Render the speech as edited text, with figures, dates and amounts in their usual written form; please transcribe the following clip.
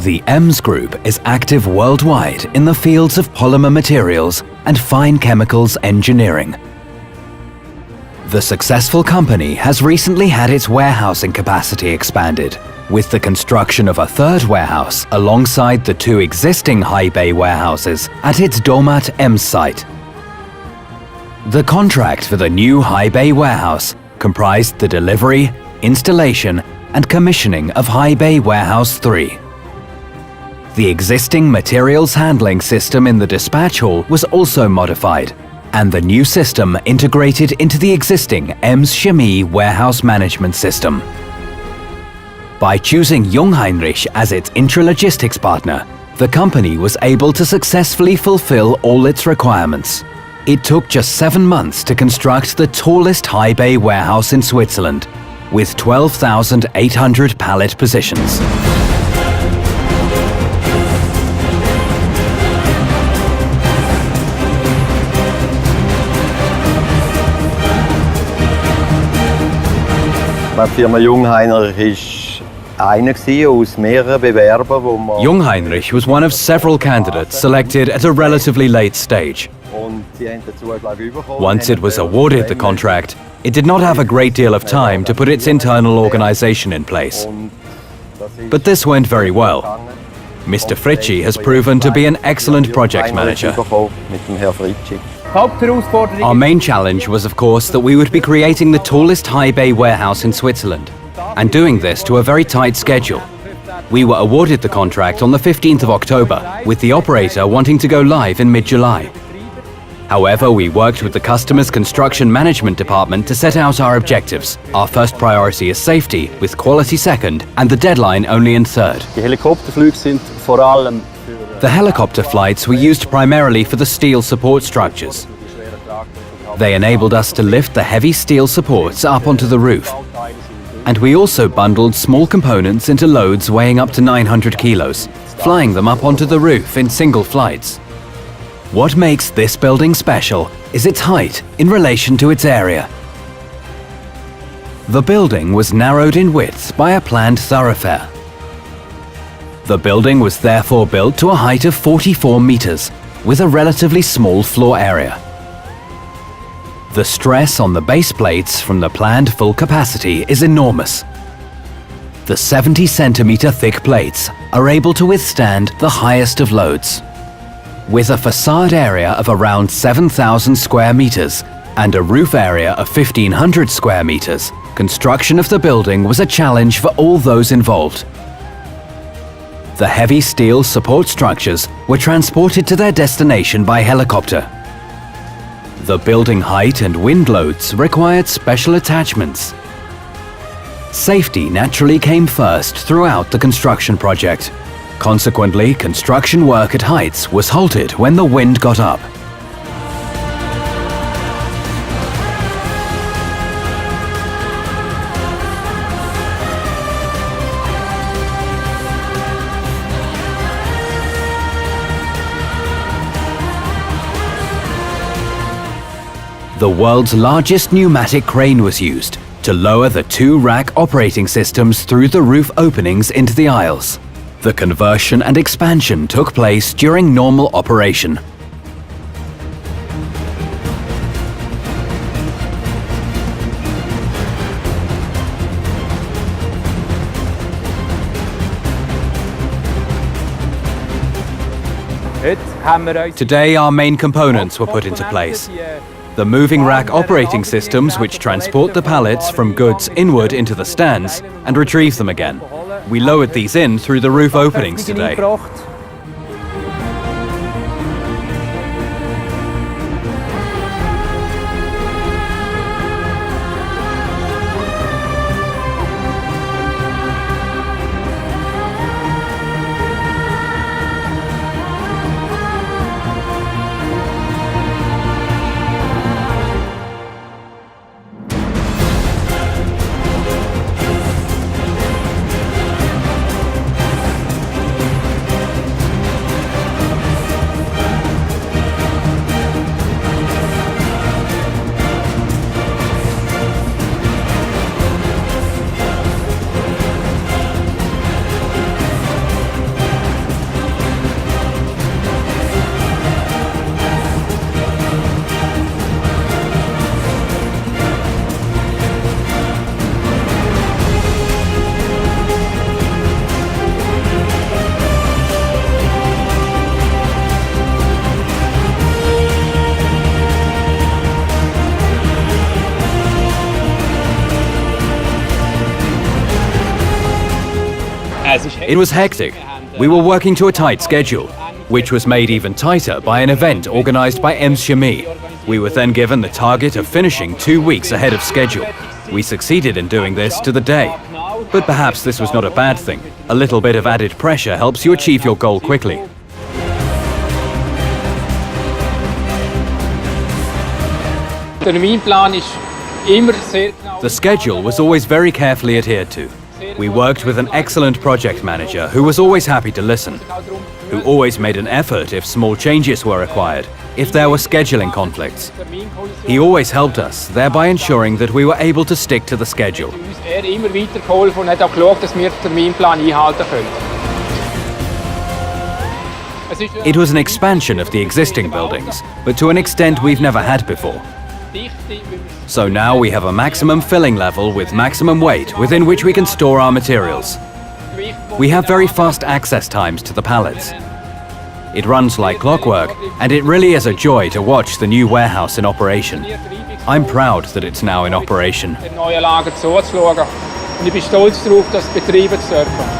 The EMS Group is active worldwide in the fields of polymer materials and fine chemicals engineering. The successful company has recently had its warehousing capacity expanded, with the construction of a third warehouse alongside the two existing high bay warehouses at its Domat EMS site. The contract for the new high bay warehouse comprised the delivery, installation and commissioning of High Bay Warehouse 3. The existing materials handling system in the dispatch hall was also modified, and the new system integrated into the existing EMS Chemie warehouse management system. By choosing Jungheinrich as its intralogistics partner, the company was able to successfully fulfill all its requirements. It took just 7 months to construct the tallest high bay warehouse in Switzerland, with 12,800 pallet positions. Die Firma Jungheinrich ist einer aus mehreren Bewerbern, wo man Jungheinrich was one of several candidates selected at a relatively late stage. Once it was awarded the contract, it did not have a great deal of time to put its internal organization in place. But this went very well. Mr. Fritschi has proven to be an excellent project manager. Our main challenge was, of course, that we would be creating the tallest high bay warehouse in Switzerland, and doing this to a very tight schedule. We were awarded the contract on the 15th of October, with the operator wanting to go live in mid-July. However, we worked with the customer's construction management department to set out our objectives. Our first priority is safety, with quality second, and the deadline only in third. The helicopter flights were used primarily for the steel support structures. They enabled us to lift the heavy steel supports up onto the roof. And we also bundled small components into loads weighing up to 900 kilos, flying them up onto the roof in single flights. What makes this building special is its height in relation to its area. The building was narrowed in width by a planned thoroughfare. The building was therefore built to a height of 44 meters, with a relatively small floor area. The stress on the base plates from the planned full capacity is enormous. The 70 centimeter thick plates are able to withstand the highest of loads. With a facade area of around 7,000 square meters and a roof area of 1,500 square meters, construction of the building was a challenge for all those involved. The heavy steel support structures were transported to their destination by helicopter. The building height and wind loads required special attachments. Safety naturally came first throughout the construction project. Consequently, construction work at heights was halted when the wind got up. The world's largest pneumatic crane was used to lower the two rack operating systems through the roof openings into the aisles. The conversion and expansion took place during normal operation. Today our main components were put into place. The moving rack operating systems which transport the pallets from goods inward into the stands and retrieve them again. We lowered these in through the roof openings today. It was hectic. We were working to a tight schedule, which was made even tighter by an event organized by EMS Chemie. We were then given the target of finishing 2 weeks ahead of schedule. We succeeded in doing this to the day. But perhaps this was not a bad thing. A little bit of added pressure helps you achieve your goal quickly. The schedule was always very carefully adhered to. We worked with an excellent project manager who was always happy to listen, who always made an effort if small changes were required, if there were scheduling conflicts. He always helped us, thereby ensuring that we were able to stick to the schedule. It was an expansion of the existing buildings, but to an extent we've never had before. So now we have a maximum filling level with maximum weight within which we can store our materials. We have very fast access times to the pallets. It runs like clockwork, and it really is a joy to watch the new warehouse in operation. I'm proud that it's now in operation. Ich bin stolz darauf, das betreiben zu dürfen.